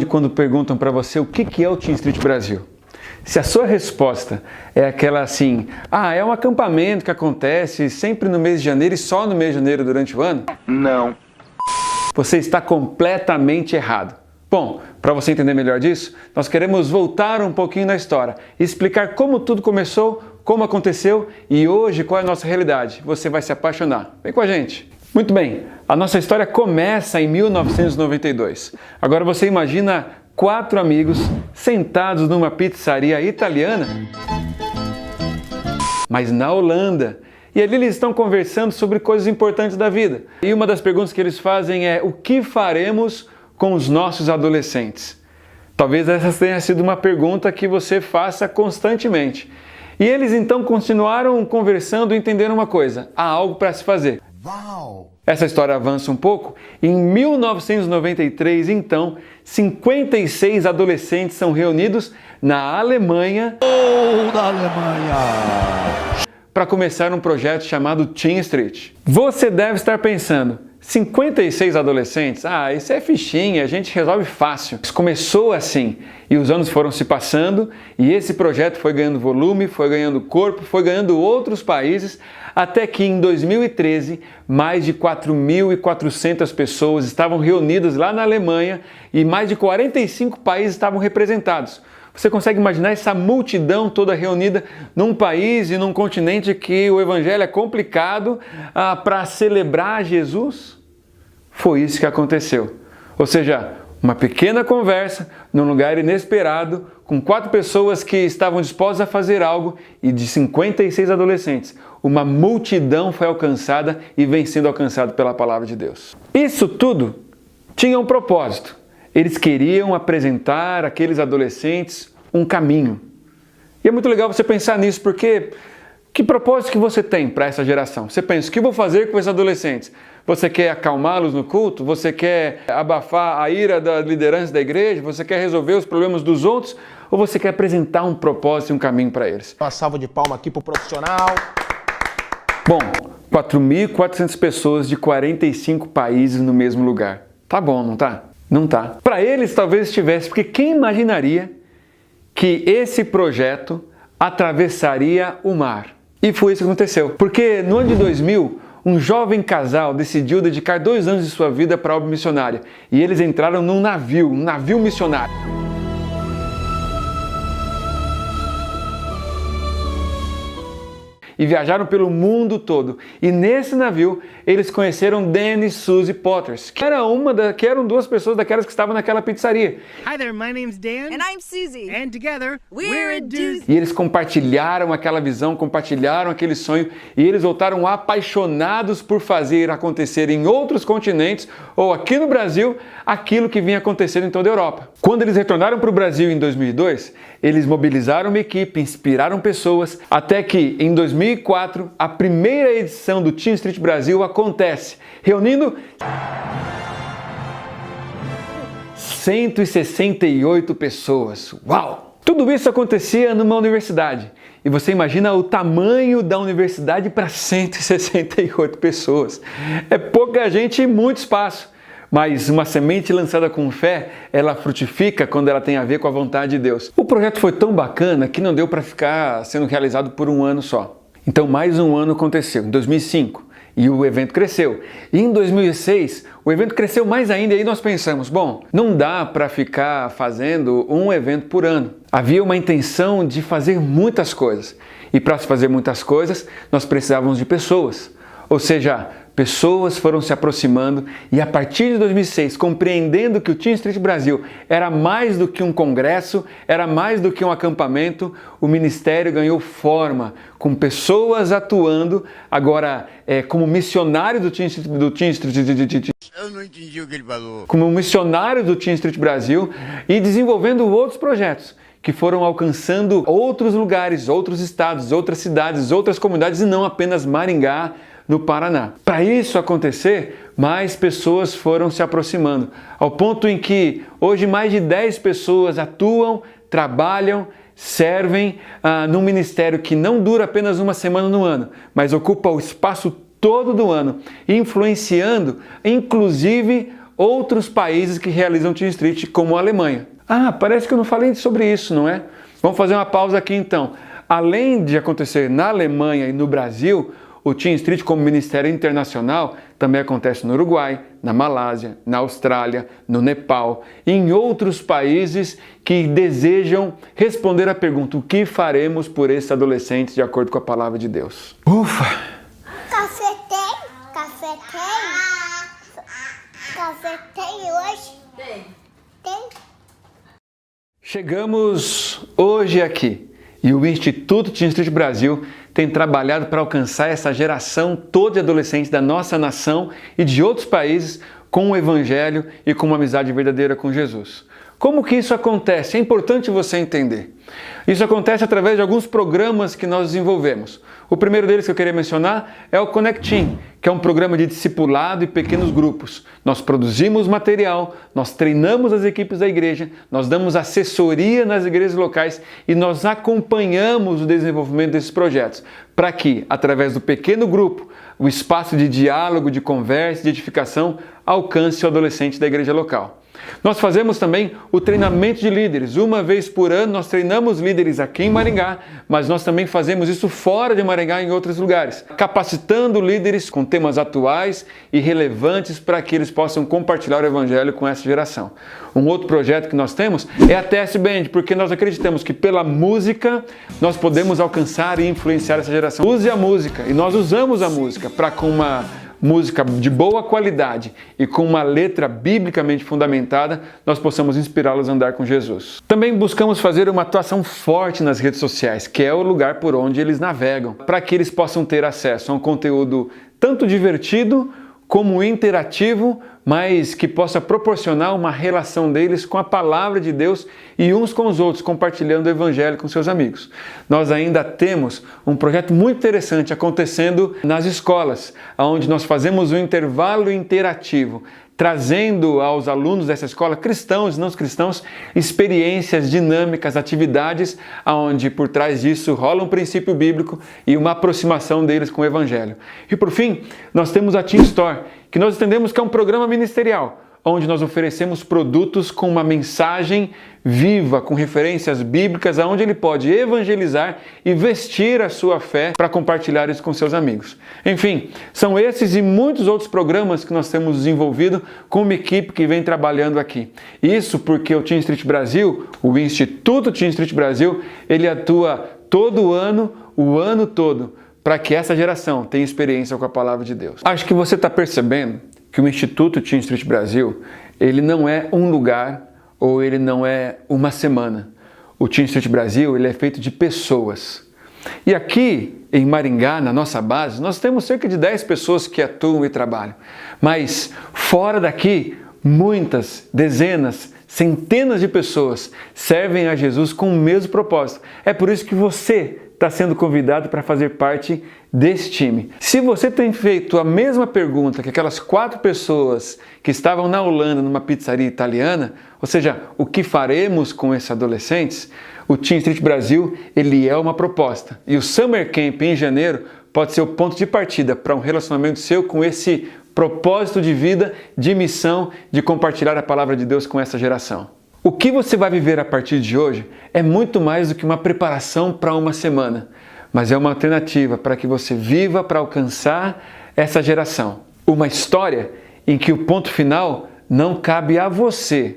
Quando perguntam para você o que é o Teen Street Brasil, se a sua resposta é aquela assim, é um acampamento que acontece sempre no mês de janeiro e só no mês de janeiro durante o ano? Não. Você está completamente errado. Bom, para você entender melhor disso, nós queremos voltar um pouquinho na história, explicar como tudo começou, como aconteceu e hoje qual é a nossa realidade. Você vai se apaixonar. Vem com a gente! Muito bem, a nossa história começa em 1992. Agora você imagina 4 amigos sentados numa pizzaria italiana, mas na Holanda. E ali eles estão conversando sobre coisas importantes da vida. E uma das perguntas que eles fazem é: o que faremos com os nossos adolescentes? Talvez essa tenha sido uma pergunta que você faça constantemente. E eles então continuaram conversando e entenderam uma coisa: há algo para se fazer. Uau! Essa história avança um pouco. Em 1993, então, 56 adolescentes são reunidos na Alemanha para começar um projeto chamado Teen Street. Você deve estar pensando, 56 adolescentes? Isso é fichinha, a gente resolve fácil. Isso começou assim, e os anos foram se passando, e esse projeto foi ganhando volume, foi ganhando corpo, foi ganhando outros países, até que em 2013, mais de 4.400 pessoas estavam reunidas lá na Alemanha e mais de 45 países estavam representados. Você consegue imaginar essa multidão toda reunida num país e num continente que o evangelho é complicado para celebrar Jesus? Foi isso que aconteceu. Ou seja, uma pequena conversa num lugar inesperado com 4 pessoas que estavam dispostas a fazer algo e de 56 adolescentes. Uma multidão foi alcançada e vem sendo alcançada pela palavra de Deus. Isso tudo tinha um propósito. Eles queriam apresentar àqueles adolescentes um caminho. E é muito legal você pensar nisso, porque que propósito que você tem para essa geração? Você pensa, o que eu vou fazer com esses adolescentes? Você quer acalmá-los no culto? Você quer abafar a ira da liderança da igreja? Você quer resolver os problemas dos outros? Ou você quer apresentar um propósito e um caminho para eles? Uma salva de palmas aqui pro profissional. Bom, 4.400 pessoas de 45 países no mesmo lugar. Tá bom, não tá? Não tá. Para eles talvez estivesse, porque quem imaginaria que esse projeto atravessaria o mar? E foi isso que aconteceu. Porque no ano de 2000, um jovem casal decidiu dedicar 2 anos de sua vida para a obra missionária. E eles entraram num navio, um navio missionário. E viajaram pelo mundo todo. E nesse navio, eles conheceram Dan e Suzy Potters, que eram 2 pessoas daquelas que estavam naquela pizzaria. Hi there, my name's Dan. And I'm Susie. And together, we're a doozy. E eles compartilharam aquela visão, compartilharam aquele sonho, e eles voltaram apaixonados por fazer acontecer em outros continentes, ou aqui no Brasil, aquilo que vinha acontecendo em toda a Europa. Quando eles retornaram para o Brasil em 2002, eles mobilizaram uma equipe, inspiraram pessoas, até que em 2004, a primeira edição do Teen Street Brasil acontece, reunindo 168 pessoas. Uau! Tudo isso acontecia numa universidade. E você imagina o tamanho da universidade para 168 pessoas. É pouca gente e muito espaço. Mas uma semente lançada com fé, ela frutifica quando ela tem a ver com a vontade de Deus. O projeto foi tão bacana que não deu para ficar sendo realizado por um ano só. Então mais um ano aconteceu, em 2005, e o evento cresceu. E em 2006, o evento cresceu mais ainda, e aí nós pensamos, bom, não dá para ficar fazendo um evento por ano. Havia uma intenção de fazer muitas coisas. E para se fazer muitas coisas, nós precisávamos de pessoas. Ou seja, pessoas foram se aproximando e a partir de 2006, compreendendo que o Teen Street Brasil era mais do que um congresso, era mais do que um acampamento, o ministério ganhou forma, com pessoas atuando agora como missionário do Teen Street Eu não entendi o que ele falou. como missionário do Teen Street Brasil e desenvolvendo outros projetos que foram alcançando outros lugares, outros estados, outras cidades, outras comunidades e não apenas Maringá, no Paraná. Para isso acontecer, mais pessoas foram se aproximando, ao ponto em que hoje mais de 10 pessoas atuam, trabalham, servem num ministério que não dura apenas uma semana no ano, mas ocupa o espaço todo do ano, influenciando inclusive outros países que realizam Teen Street, como a Alemanha. Ah, parece que eu não falei sobre isso, não é? Vamos fazer uma pausa aqui então. Além de acontecer na Alemanha e no Brasil, o Teen Street como ministério internacional também acontece no Uruguai, na Malásia, na Austrália, no Nepal e em outros países que desejam responder à pergunta: o que faremos por esses adolescentes de acordo com a palavra de Deus? Ufa! Café tem? Café tem? Café tem hoje? Tem? Chegamos hoje aqui e o Instituto Teen Street Brasil tem trabalhado para alcançar essa geração toda de adolescentes da nossa nação e de outros países com o Evangelho e com uma amizade verdadeira com Jesus. Como que isso acontece? É importante você entender. Isso acontece através de alguns programas que nós desenvolvemos. O primeiro deles que eu queria mencionar é o Connect Teen, que é um programa de discipulado e pequenos grupos. Nós produzimos material, nós treinamos as equipes da igreja, nós damos assessoria nas igrejas locais e nós acompanhamos o desenvolvimento desses projetos, para que, através do pequeno grupo, o espaço de diálogo, de conversa, de edificação, alcance o adolescente da igreja local. Nós fazemos também o treinamento de líderes. Uma vez por ano nós treinamos líderes aqui em Maringá, mas nós também fazemos isso fora de Maringá em outros lugares, capacitando líderes com temas atuais e relevantes para que eles possam compartilhar o Evangelho com essa geração. Um outro projeto que nós temos é a TS Band, porque nós acreditamos que pela música nós podemos alcançar e influenciar essa geração. Use a música, e nós usamos a música para, com uma música de boa qualidade e com uma letra biblicamente fundamentada, nós possamos inspirá-los a andar com Jesus. Também buscamos fazer uma atuação forte nas redes sociais, que é o lugar por onde eles navegam, para que eles possam ter acesso a um conteúdo tanto divertido como interativo, mas que possa proporcionar uma relação deles com a palavra de Deus e uns com os outros, compartilhando o Evangelho com seus amigos. Nós ainda temos um projeto muito interessante acontecendo nas escolas, onde nós fazemos um intervalo interativo, trazendo aos alunos dessa escola, cristãos e não cristãos, experiências dinâmicas, atividades onde por trás disso rola um princípio bíblico e uma aproximação deles com o Evangelho. E por fim, nós temos a Teen Store, que nós entendemos que é um programa ministerial, onde nós oferecemos produtos com uma mensagem viva, com referências bíblicas, aonde ele pode evangelizar e vestir a sua fé para compartilhar isso com seus amigos. Enfim, são esses e muitos outros programas que nós temos desenvolvido com uma equipe que vem trabalhando aqui. Isso porque o Teen Street Brasil, o Instituto Teen Street Brasil, ele atua todo ano, o ano todo, para que essa geração tenha experiência com a palavra de Deus. Acho que você está percebendo que o Instituto Teen Street Brasil, ele não é um lugar ou ele não é uma semana. O Teen Street Brasil, ele é feito de pessoas. E aqui em Maringá, na nossa base, nós temos cerca de 10 pessoas que atuam e trabalham. Mas fora daqui, muitas, dezenas, centenas de pessoas servem a Jesus com o mesmo propósito. É por isso que você está sendo convidado para fazer parte desse time. Se você tem feito a mesma pergunta que aquelas 4 pessoas que estavam na Holanda numa pizzaria italiana, ou seja, o que faremos com esses adolescentes, o Teen Street Brasil, ele é uma proposta. E o Summer Camp em janeiro pode ser o ponto de partida para um relacionamento seu com esse propósito de vida, de missão, de compartilhar a palavra de Deus com essa geração. O que você vai viver a partir de hoje é muito mais do que uma preparação para uma semana, mas é uma alternativa para que você viva para alcançar essa geração. Uma história em que o ponto final não cabe a você,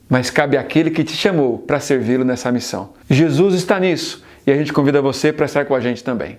mas cabe àquele que te chamou para servi-lo nessa missão. Jesus está nisso e a gente convida você para estar com a gente também.